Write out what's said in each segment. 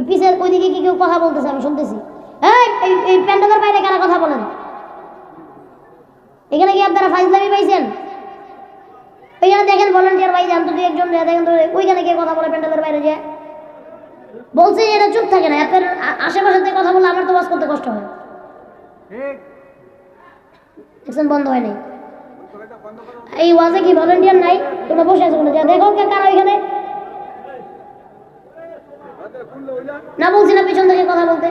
পিছের ওইদিকে কি কেউ কথা বলতেছে, আমি শুনতেছি। এই প্যান্ডেলের বাইরে কারা কথা বলেন? এখানে কি আপনারা ফাইজলামি পাইছেন? ওইখানে দেখেন ভলান্টিয়ার ভাই যান তো, দুই একজন দেখেন তো ওইখানে কে কথা বলে প্যান্ডেলের বাইরে যে বলছে এটা চুপ থাকে না। আপনার আশেপাশে থেকে কথা বললে আমার তো ওয়াজ করতে কষ্ট হয়। দেখছেন বন্ধ হয় নাই। এই ওয়াজে কি ভলান্টিয়ার নাই? তোমরা বসে আছো বলে দেখো কে কারা ওইখানে। না বলছি না পিছন থেকে কথা বলতে।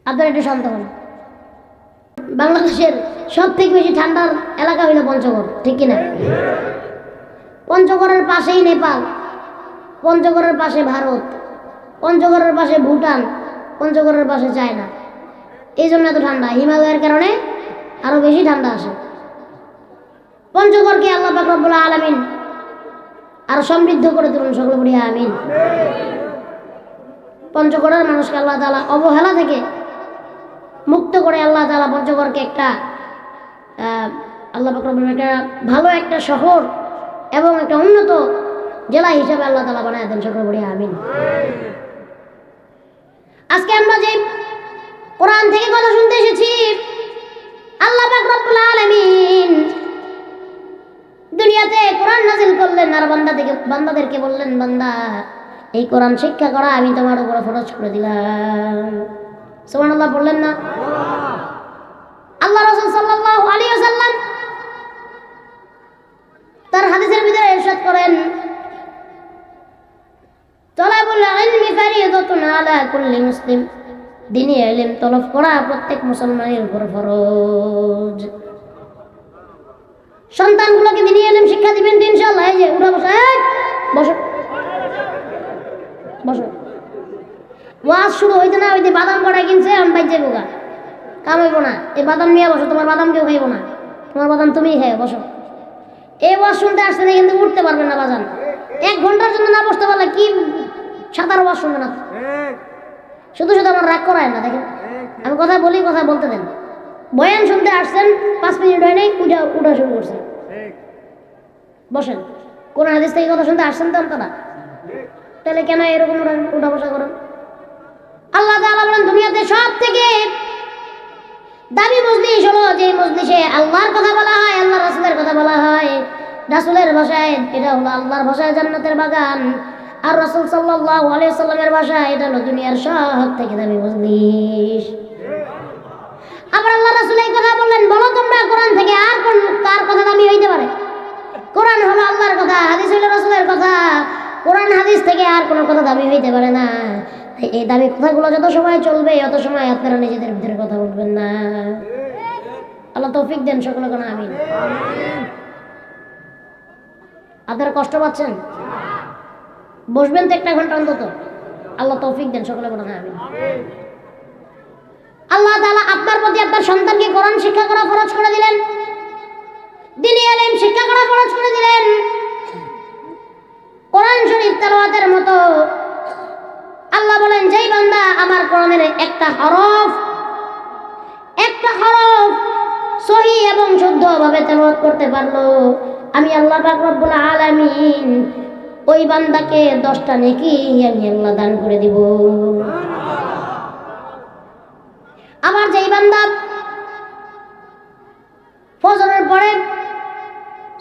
আপনারা একটু শান্ত হন। বাংলাদেশের সব থেকে বেশি ঠান্ডার এলাকা হইল পঞ্চগড়, ঠিক কিনা? পঞ্চগড়ের পাশেই নেপাল, পঞ্চগড়ের পাশে ভারত, পঞ্চগড়ের পাশে ভুটান, পঞ্চগড়ের পাশে চায়না। এই জন্য এত ঠান্ডা, হিমালয়ের কারণে আরো বেশি ঠান্ডা আসে। পঞ্চগড়কে আল্লাহ পাক রব্বুল আলামিন আরো সমৃদ্ধ করে তুলুন, সকলে বলি আমিন। পঞ্চগড়ের মানুষকে আল্লাহ তাআলা অবহেলা থেকে মুক্ত করে আল্লাহ তাআলা পঞ্চগড়কে একটা আল্লাহ পাক রব্বুল একটা ভালো একটা শহর এবং একটা উন্নত জেলা হিসেবে আল্লাহ তাআলা বানায় দেন, সকলে বলি আমিন। আজকে আমরা যে কোরআন থেকে কথা শুনতে এসেছি, আল্লাহ পাক রব্বুল আলামিন দুনিয়াতে কোরআন নাযিল করলেন আর বান্দাদেরকে বললেন, বান্দা এই কোরআন শিক্ষা করা আমি তোমার উপরে ফরজ করে দিলাম। সুবহানাল্লাহ বললেন না? আল্লাহ রাসূল সাল্লাল্লাহু আলাইহি ওয়াসাল্লাম তার হাদিসের ভিতরে ইরশাদ করেন, তলাবুল ইলমি ফারিদাতুন আলা কুল্লি মুসলিম, দ্বীনি ইলম তলব করা প্রত্যেক মুসলমানের উপর ফরজ। সন্তানগুলোকে দ্বীনি ইলম শিক্ষা দিবেন তো ইনশাআল্লাহ। এই যে উঠা বসা, বসো বসো। ওয়াজ শুরু হইতে না হইতে বাদাম কটা কিনছে, আমি বাইর যাবো গা, কাম হইব না। এই বাদাম নিয়ে বসো, তোমার বাদাম কেউ খাইব না, তোমার বাদাম তুমিই খাই, বসো। এই ওয়াজ শুনতে আসছে না কিন্তু উঠতে পারবে না বাজান। 1 ঘন্টার জন্য না বসতে পারলে কি সাঁতার ওয়াজ শুনবে না। শুধু শুধু আমার রাগ করায় না। দেখেন আমি কথা বলি, কথা বলতে দেন। বয়ান শুনতে আসছেন, 5 মিনিট হয় নাই উঠা শুরু করছে। বসেন। কোন হাদিস থেকে কথা শুনতে আসছেন তো আপনারা? তাহলে কেন এরকম উঠা বসা করেন? আল্লাহ তাআলা বলেন, দুনিয়াতে সব থেকে দামি মজলিস হলো যে মজলিসে আল্লাহর কথা বলা হয়, আল্লাহ রাসূলের কথা বলা হয়। রাসূলের ভাষায় এটা হলো আল্লাহর ভাষায় জান্নাতের বাগান, আর রাসূল সাল্লাল্লাহু আলাইহি ওয়াসাল্লামের ভাষায় এটা হলো দুনিয়ার সব থেকে দামি মজলিস। আবার আল্লাহ রাসূল এই কথা বললেন, বলো তোমরা কোরআন থেকে আর কোন কার কথা দামি হইতে পারে? কোরআন হলো আল্লাহর কথা, হাদিস হলো রাসূলের কথা। কোরআন হাদিস থেকে আর কোনো কথা দামি হইতে পারে না। এই দামি কথাগুলো যত সময় চলবে তত সময় আপনারা নিজেদের ভিতরে কথা বলবেন না। আল্লাহ তৌফিক দেন, সকলে কোন আমিন। আপনারা কষ্ট পাচ্ছেন? বসবেন তো 1 ঘন্টা অন্তত। আল্লাহ তৌফিক দেন, সকলে কোন আমিন। আল্লাহ তাআলা আপনার প্রতি আপনার সন্তানকে কোরআন শিক্ষা করা ফরজ করে দিলেন, দ্বীনি ইলম শিক্ষা করা ফরজ করে দিলেন। কোরআন শরীফ তেলাওয়াতের মতো আল্লাহ বলেন, যেই বান্দা আমার কোরআনের একটা হরফ সহিহ এবং শুদ্ধভাবে তেলাওয়াত করতে পারলো, আমি আল্লাহ পাক রব্বুল আলামিন ওই বান্দাকে 10টা নেকি আমি আল্লাহ দান করে দিব। আবার যেই বান্দা ফজরের পরে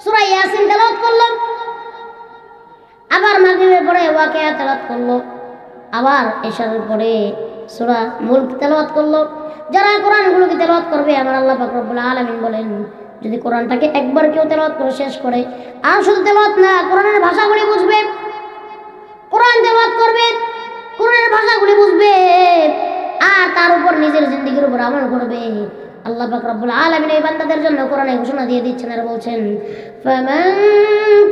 সূরা ইয়াসিন তেলাওয়াত করলো, আবার মাগরিবের পরে ওয়াকিয়া তেলাওয়াত করলো, আবার ইশারের পরে সূরা মুলক তেলাওয়াত করলো, যারা কোরআনগুলোকে তেলাওয়াত করবে আমার আল্লাহ পাক রব্বুল আলামিন বলেন, যদি কোরআনটাকে একবার কেউ তেলাওয়াত করে শেষ করে, আর শুধু তেলাওয়াত না, কোরআনের ভাষাগুলি বুঝবে, কোরআন তেলাওয়াত করবে, কোরআনের ভাষাগুলি বুঝবে, আর তার উপর নিজের জিন্দেগির উপর আমল করবে, আল্লাহ পাক রব্বুল আলামিন এই বান্দাদের জন্য কোরআনে ঘোষণা দিয়ে দিচ্ছেন আর বলছেন, ফামান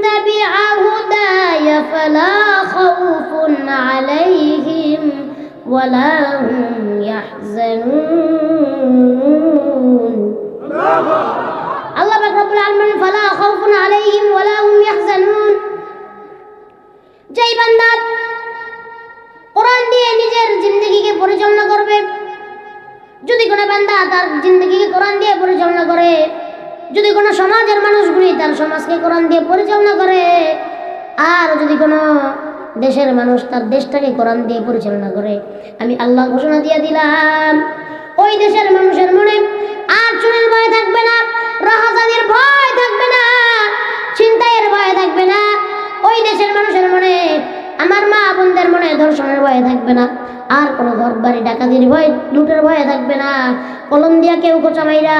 তাবিআ হুদায়া ফালা খাউফুন আলাইহিম ওয়ালা হুম ইয়াহজানুন। আল্লাহ পাক রব্বুল আলামিন ফালা খাউফুন আলাইহিম ওয়ালা হুম ইয়াহজানুন। যেই বান্দা কোরআন দিয়ে নিজের জিন্দেগিকে পরিচালনা করবে, যদি কোনো বান্দা তার জিন্দেগিকে কোরআন দিয়ে পরিচালনা করে, যদি কোনো সমাজের মানুষগুলি তার সমাজকে কোরআন দিয়ে পরিচালনা করে, কোনো দেশের মানুষ তার দেশটাকে কোরআন দিয়ে পরিচালনা করে, আমি আল্লাহ ঘোষণা দিয়ে দিলাম ওই দেশের মানুষের মনে আর চুরির ভয় থাকবে না, রাহাজানির ভয় থাকবে না, ছিনতাইয়ের ভয় থাকবে না। ওই দেশের মানুষের মনে, আমার মা বোনদের মনে ধর্ষণের ভয় থাকবে না, আর কোনো ঘর বাড়ি ডাকাতির ভয়, লুটের ভয় থাকবে না। কলম দিয়া কেউ কোচামাইরা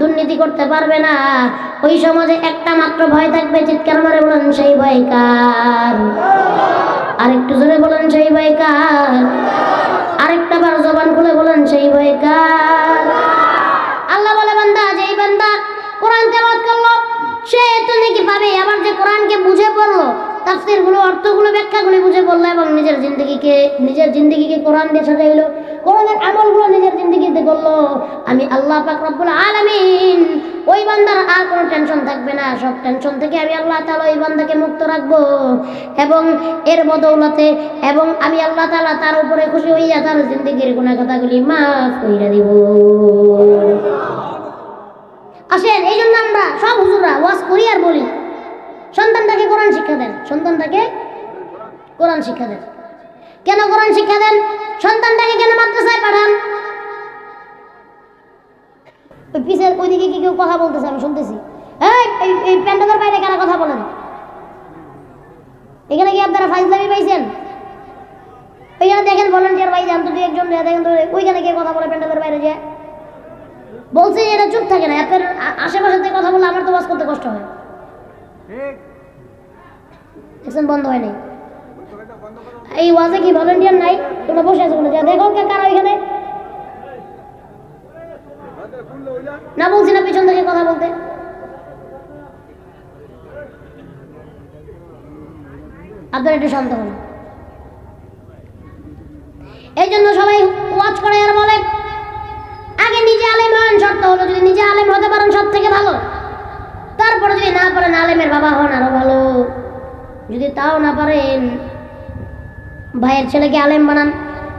দুর্নীতি করতে পারবে না। ওই সমাজে একটা মাত্র ভয় থাকবে, চিৎকার মারে বলেন সেই ভয় কার? আরেকটু জোরে বলেন সেই ভয় কার? আরেকটা বার জবান খুলে বলেন সেই ভয় কার? আল্লাহ বলে বান্দা, যেই বান্দা কোরআন তেলাওয়াত করলো সে তো নাকি পাবে, আবার যে কোরআনকে বুঝে পড়লো, তাফসীরগুলো, অর্থগুলো, ব্যাখ্যাগুলো বুঝে পড়লো এবং নিজের জিন্দেগিকে কোরআন দিয়ে সাজাইলো, কোরআনের আমলগুলো নিজের জিন্দেগিতে করলো, আমি আল্লাহ পাক রব্বুল আলামিন ওই বান্দার আর কোনো টেনশন থাকবে না। সব টেনশন থেকে আমি আল্লাহ তাআলা ওই বান্দাকে মুক্ত রাখবো এবং এর বদৌলতে এবং আমি আল্লাহ তাআলা তার উপরে খুশি হইয়া তার জিন্দেগির গুনাহ কথাগুলি মাফ কইরা দিব। আসেন, এই জন্য আমরা সব হুজুররা ওয়াজ করি আর বলি, সন্তানটাকে কোরআন শিক্ষা দেন, সন্তানটাকে কোরআন শিক্ষা দেন। কেন কোরআন শিক্ষা দেন? সন্তানটাকে কেন মাদ্রাসায় পাঠান? ওই পিছের ওইদিকে কি কেউ কথা বলতেছে, আমি শুনতেছি। এই প্যান্ডেলের বাইরে কারা কথা বলেন? এখানে কি আপনারা ফাইজলামি পাইছেন? ওইখানে দেখেন ভলান্টিয়ার ভাই যান তো, দুই একজন দেখেন তো ওইখানে গিয়ে কথা বলে প্যান্ডেলের বাইরে যে বলছে এটা চুপ থাকে না। আপনার আশেপাশে থেকে কথা বলে আমার তো ওয়াজ করতে কষ্ট হয়। দেখছেন বন্ধ হয়নি। এই ওয়াজে কি ভলান্টিয়ার নাই? তোমরা বসে আছো, দেখো কে কারা ওইখানে। না বলছি না পিছন থেকে কথা বলতে। আপনারা একটু শান্ত হন। এই জন্য সবাই ওয়াজ করে আর বলে আগে নিজে আলেম হন। শর্ত হলো যদি নিজে আলেম হতে পারেন সব থেকে ভালো, তারপরে যদি না পারেন আলেমের বাবা হন আরো ভালো। যদি তাও না পারেন ভাইয়ের ছেলেকে আলেম বানান,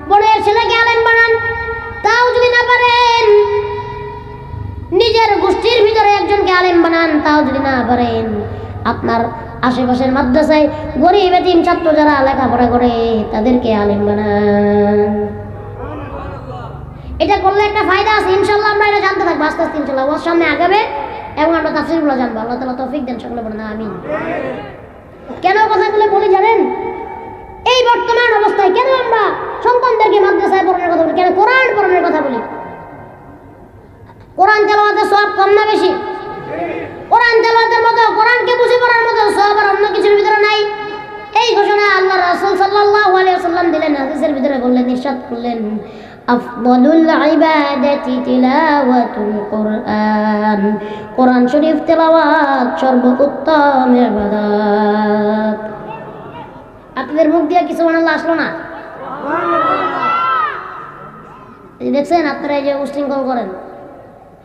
বোনের ছেলেকে আলেম বানান। তাও যদি না পারেন নিজের গোষ্ঠীর ভিতরে একজনকে আলেম বানান। তাও যদি না পারেন আপনার আশেপাশের মাদ্রাসায় গরিব এতিম ছাত্র যারা লেখাপড়া করে তাদেরকে আলেম বানান। এটা করলে একটা ফায়দা আছে ইনশাআল্লাহ। আমরা এটা জানতে থাকবো আস্তে আস্তে ইনশাআল্লাহ। ওর সামনে আগাবে এবং আমরা তাফসীরগুলো জানবো। আল্লাহ তাআলা তৌফিক দেন, সকলে বলেন আমিন। কেন কথাগুলো বলি জানেন? এই বর্তমান অবস্থায় কেন আমরা সন্তানদেরকে মাদ্রাসায় পড়ানোর কথা বলি, কেন কোরআন পড়ানোর কথা বলি? কোরআন তেলাওয়াতের সওয়াব কম না বেশি? কোরআন তেলাওয়াতের মতো, কোরআনকে বুঝে পড়ার মতো সওয়াব আর অন্য কিছুর ভিতরে নাই। এই ঘোষণা আল্লাহ রাসূল সাল্লাল্লাহু আলাইহি ওয়াসাল্লাম দিলেন, হাদিসের ভিতরে বললেন, ইরশাদ করলেন, আফদালুল ইবাদাতি তিলাওয়াতুল কুরআন। কোরআন শরীফ তেলাওয়াত সর্বোত্তম ইবাদত। আপনাদের মুখ দিয়ে কিছু সুবহানাল্লাহ আসলো না? দেখছেন আপনারা এই যে উশৃঙ্খল করেন,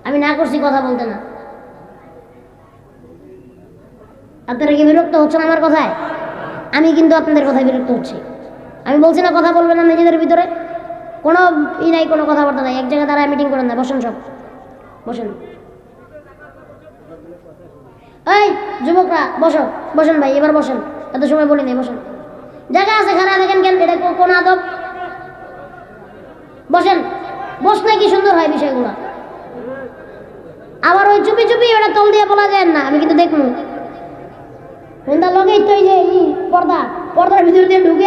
আমি না করছি কথা বলতে না। আপনারা কি বিরক্ত হচ্ছেন আমার কথায়? আমি কিন্তু আপনাদের কথায় বিরক্ত হচ্ছি। আমি বলছি না কথা বলবেন না, নিজেদের ভিতরে কোনো নাই, কোনো কথাবার্তা নাই। এক জায়গায় দাঁড়ায় মিটিং করেন না, বসেন সব, বসেন। এই যুবকরা বসো, বসেন ভাই, এবার বসেন। এত সময় বলি নাই, বসেন। জায়গা আছে, খারাপ দেখেন কেন? এটা কোন আদব? বসেন, বসলে কি সুন্দর হয় বিষয়গুলো। আবার ওই চুপি চুপি ওটা তল দিয়ে বলা যায় না, আমি কিন্তু দেখবো। লগেই তো এই যে পর্দার ভিতর দিয়ে ঢুকে